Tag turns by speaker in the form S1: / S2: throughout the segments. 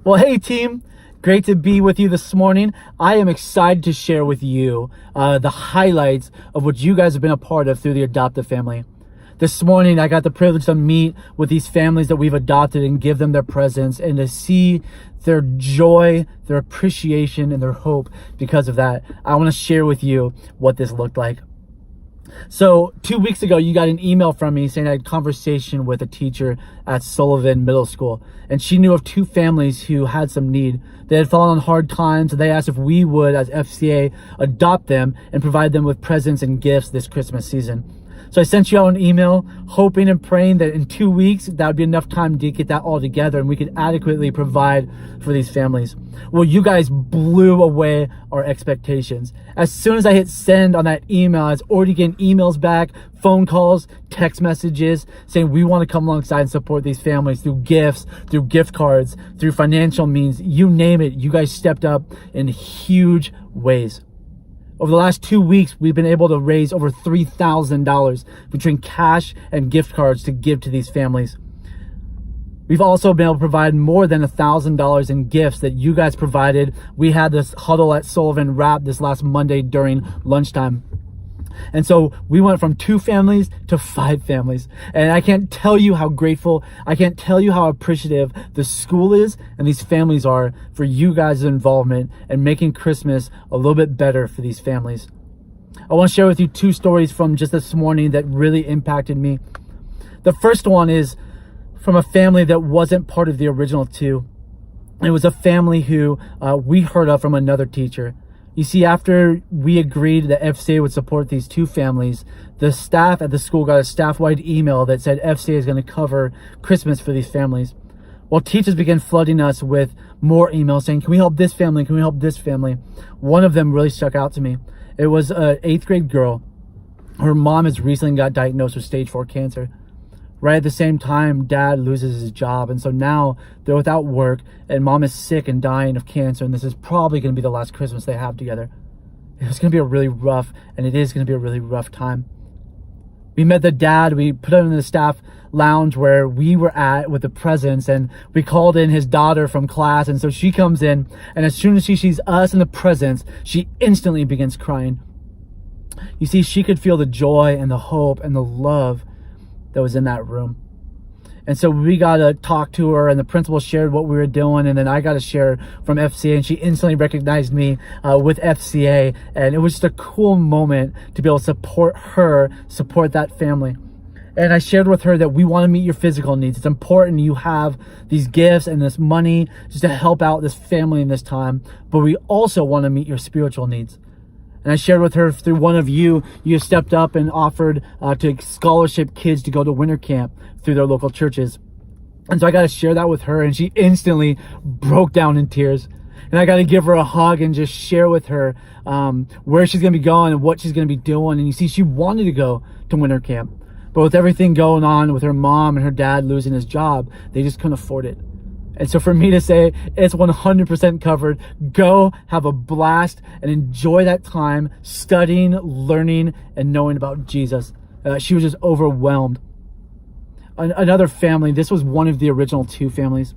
S1: Well, hey team, great to be with you this morning. I am excited to share with you the highlights of what you guys have been a part of through the adoptive family. This morning, I got the privilege to meet with these families that we've adopted and give them their presence and to see their joy, their appreciation, and their hope because of that. I want to share with you what this looked like. So 2 weeks ago, you got an email from me saying I had a conversation with a teacher at Sullivan Middle School, and she knew of two families who had some need. They had fallen on hard times, and they asked if we would, as FCA, adopt them and provide them with presents and gifts this Christmas season. So I sent you out an email, hoping and praying that in 2 weeks, that would be enough time to get that all together and we could adequately provide for these families. Well, you guys blew away our expectations. As soon as I hit send on that email, I was already getting emails back, phone calls, text messages saying we want to come alongside and support these families through gifts, through gift cards, through financial means, you name it. You guys stepped up in huge ways. Over the last 2 weeks, we've been able to raise over $3,000 between cash and gift cards to give to these families. We've also been able to provide more than $1,000 in gifts that you guys provided. We had this huddle at Sullivan wrap this last Monday during lunchtime. And so we went from 2 families to 5 families. And I can't tell you how grateful, I can't tell you how appreciative the school is and these families are for you guys' involvement and making Christmas a little bit better for these families. I want to share with you 2 stories from just this morning that really impacted me. The first one is from a family that wasn't part of the original 2. It was a family who we heard of from another teacher. You see, after we agreed that FCA would support these 2 families, the staff at the school got a staff-wide email that said FCA is going to cover Christmas for these families. Well, teachers began flooding us with more emails saying, can we help this family? Can we help this family? One of them really stuck out to me. It was an 8th grade girl. Her mom has recently got diagnosed with stage 4 cancer. Right at the same time, dad loses his job. And so now they're without work and mom is sick and dying of cancer. And this is probably going to be the last Christmas they have together. It's going to be a really rough, and it is going to be a really rough time. We met the dad. We put him in the staff lounge where we were at with the presents, and we called in his daughter from class. And so she comes in, and as soon as she sees us and the presents, she instantly begins crying. You see, she could feel the joy and the hope and the love that was in that room. And so we got to talk to her, and the principal shared what we were doing, and then I got to share from FCA, and she instantly recognized me with FCA, and it was just a cool moment to be able to support her, support that family. And I shared with her that we want to meet your physical needs. It's important you have these gifts and this money just to help out this family in this time, but we also want to meet your spiritual needs. And I shared with her through one of you stepped up and offered to scholarship kids to go to winter camp through their local churches. And so I got to share that with her, and she instantly broke down in tears. And I got to give her a hug and just share with her where she's going to be going and what she's going to be doing. And you see, she wanted to go to winter camp, but with everything going on with her mom and her dad losing his job, they just couldn't afford it. And so for me to say it's 100% covered, go have a blast and enjoy that time studying, learning, and knowing about Jesus. She was just overwhelmed. Another family, this was one of the original 2 families.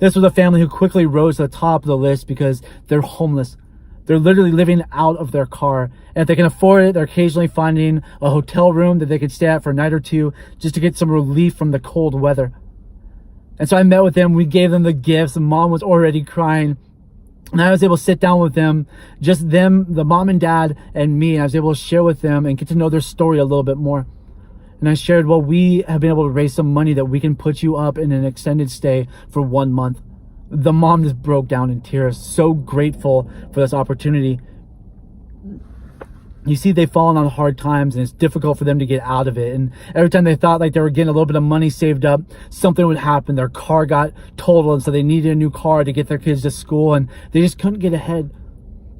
S1: This was a family who quickly rose to the top of the list because they're homeless. They're literally living out of their car. And if they can afford it, they're occasionally finding a hotel room that they could stay at for a night or 2 just to get some relief from the cold weather. And so I met with them, we gave them the gifts, and mom was already crying. And I was able to sit down with them, just them, the mom and dad and me, and I was able to share with them and get to know their story a little bit more. And I shared, well, we have been able to raise some money that we can put you up in an extended stay for 1 month. The mom just broke down in tears, so grateful for this opportunity. You see, they've fallen on hard times, and it's difficult for them to get out of it. And every time they thought like they were getting a little bit of money saved up, something would happen. Their car got totaled, and so they needed a new car to get their kids to school, and they just couldn't get ahead.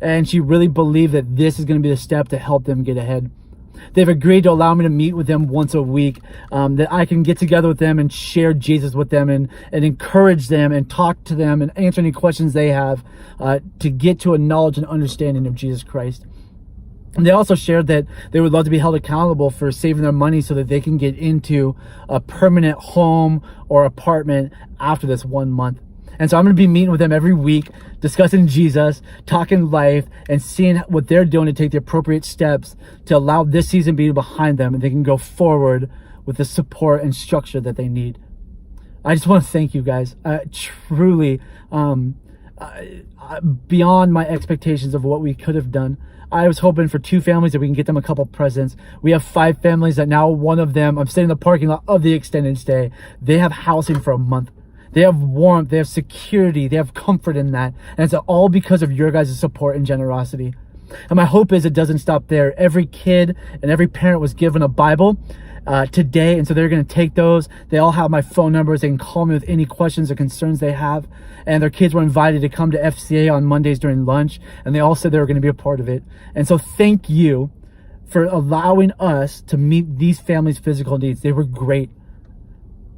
S1: And she really believed that this is going to be the step to help them get ahead. They've agreed to allow me to meet with them once a week, that I can get together with them and share Jesus with them and encourage them and talk to them and answer any questions they have to get to a knowledge and understanding of Jesus Christ. And they also shared that they would love to be held accountable for saving their money so that they can get into a permanent home or apartment after this 1 month. And so I'm going to be meeting with them every week, discussing Jesus, talking life, and seeing what they're doing to take the appropriate steps to allow this season be behind them and they can go forward with the support and structure that they need. I just want to thank you guys. Truly, beyond my expectations of what we could have done. I was hoping for 2 families that we can get them a couple presents. We have 5 families that now one of them, I'm staying in the parking lot of the extended stay. They have housing for a month. They have warmth, they have security, they have comfort in that. And it's all because of your guys' support and generosity. And my hope is it doesn't stop there. Every kid and every parent was given a Bible today, and so they're going to take those. They all have my phone numbers. They can call me with any questions or concerns they have. And their kids were invited to come to FCA on Mondays during lunch, and they all said they were going to be a part of it. And so thank you for allowing us to meet these families' physical needs. They were great.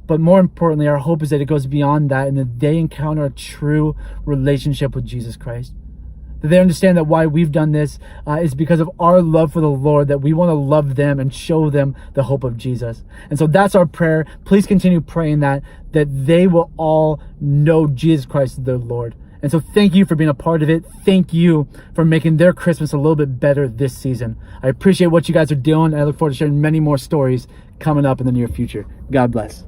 S1: But more importantly, our hope is that it goes beyond that and that they encounter a true relationship with Jesus Christ. That they understand that why we've done this is because of our love for the Lord, that we want to love them and show them the hope of Jesus. And so that's our prayer. Please continue praying that they will all know Jesus Christ as their Lord. And so thank you for being a part of it. Thank you for making their Christmas a little bit better this season. I appreciate what you guys are doing. And I look forward to sharing many more stories coming up in the near future. God bless.